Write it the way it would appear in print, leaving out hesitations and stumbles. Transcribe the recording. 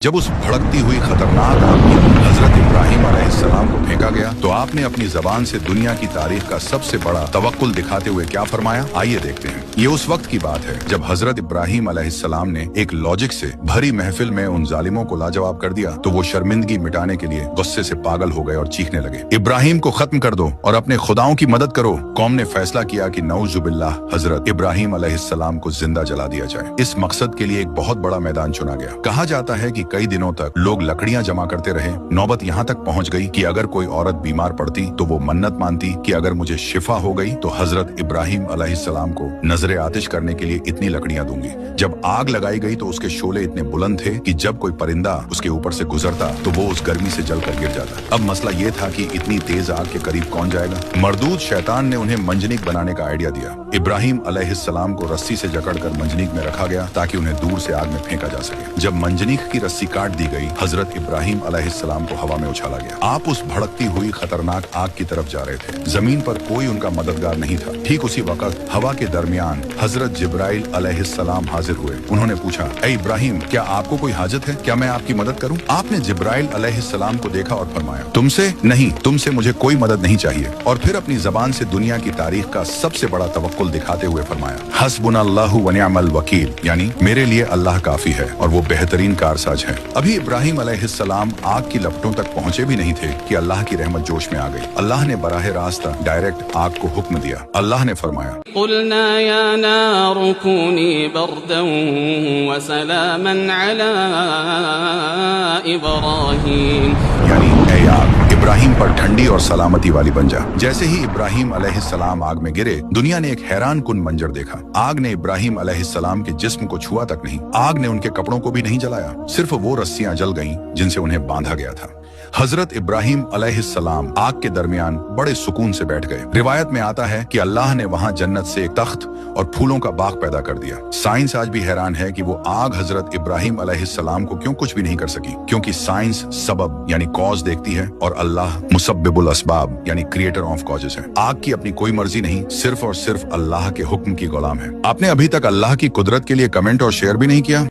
जब उस भड़कती हुई खतरनाक आग में हजरत इब्राहिम अलैहिस्सलाम को फेंका गया तो आपने अपनी जबान से दुनिया की तारीख का सबसे बड़ा तवक्कुल दिखाते हुए क्या फरमाया, आइए देखते हैं। ये उस वक्त की बात है जब हजरत इब्राहिम अलैहिस्सलाम ने एक लॉजिक से भरी महफिल में उन जालिमों को लाजवाब कर दिया तो वो शर्मिंदगी मिटाने के लिए गुस्से से पागल हो गए और चीखने लगे, इब्राहिम को खत्म कर दो और अपने खुदाओं की मदद करो। कौम ने फैसला किया कि नऊजुबिल्लाह हजरत इब्राहिम अलैहिस्सलाम को जिंदा जला दिया जाए। इस मकसद के लिए एक बहुत बड़ा मैदान चुना गया। कहा जाता है कि कई दिनों तक लोग लकड़ियां जमा करते रहे। नौबत यहाँ तक पहुँच गई कि अगर कोई औरत बीमार पड़ती तो वो मन्नत मानती कि अगर मुझे शिफा हो गई तो हजरत इब्राहिम अलैहिस्सलाम को नजरे आतिश करने के लिए इतनी लकड़ियां दूंगी। जब आग लगाई गई तो उसके शोले इतने बुलंद थे कि जब कोई परिंदा उसके ऊपर से गुजरता तो वो उस गर्मी से जलकर गिर जाता। अब मसला ये था कि इतनी तेज आग के करीब कौन जाएगा। मरदूद शैतान ने उन्हें मंजनीक बनाने का आइडिया दिया। इब्राहिम अलैहिस्सलाम को रस्सी से जकड़कर मंजनीक में रखा गया ताकि उन्हें दूर से आग में फेंका जा सके। जब मंजनीक की रस्सी काट दी गई, हजरत इब्राहिम अलैहिस्सलाम को हवा में उछाला गया। आप उस भड़कती हुई खतरनाक आग की तरफ जा रहे थे। जमीन पर कोई उनका मददगार नहीं था। ठीक उसी वक्त हवा के दरमियान हजरत जिब्राइल अलैहिस्सलाम हाजिर हुए। उन्होंने पूछा, ए इब्राहिम, क्या आपको कोई हाजत है? क्या मैं आपकी मदद करूं? आपने जिब्राइल अलैहिस्सलाम को देखा और फरमाया, तुमसे नहीं, तुमसे मुझे कोई मदद नहीं चाहिए। और फिर अपनी जबान से दुनिया की तारीख का सबसे बड़ा तवक्कुल दिखाते हुए फरमाया, हस्बुनल्लाहु व निअमल वकील, यानी मेरे लिए अल्लाह काफी है और वो बेहतरीन कारसाज है। अभी इब्राहिम अलैहिस्सलाम आग की लपटों तक पहुंचे भी नहीं थे कि अल्लाह की रहमत जोश में आ गई। अल्लाह ने बराह रास्त डायरेक्ट आग को हुक्म दिया। अल्लाह ने फरमाया, कुलना या नारु कूनी बर्दन व सलामन अला इब्राहिम, यानी ऐ आग, इब्राहिम पर ठंडी और सलामती वाली बन जा। जैसे ही इब्राहिम अलैहिस्सलाम आग में गिरे, दुनिया ने एक हैरान कुन मंजर देखा। आग ने इब्राहिम अलैहिस्सलाम के जिस्म को छुआ तक नहीं, आग ने उनके कपड़ों को भी नहीं जलाया। सिर्फ वो रस्सियां जल गईं जिनसे उन्हें बांधा गया था। हजरत इब्राहिम अलैहिस्सलाम आग के दरमियान बड़े सुकून से बैठ गए। रिवायत में आता है कि अल्लाह ने वहां जन्नत से एक तख्त और फूलों का बाग पैदा कर दिया। साइंस आज भी हैरान है कि वो आग हजरत इब्राहिम अलैहिस्सलाम को क्यों कुछ भी नहीं कर सकी, क्योंकि साइंस सबब यानी कॉज देखती है और अल्लाह मुसब्बिबुल असबाब यानी क्रिएटर ऑफ कॉजेस है। आग की अपनी कोई मर्जी नहीं, सिर्फ और सिर्फ अल्लाह के हुक्म की गुलाम है। आपने अभी तक अल्लाह की कुदरत के लिए कमेंट और शेयर भी नहीं किया।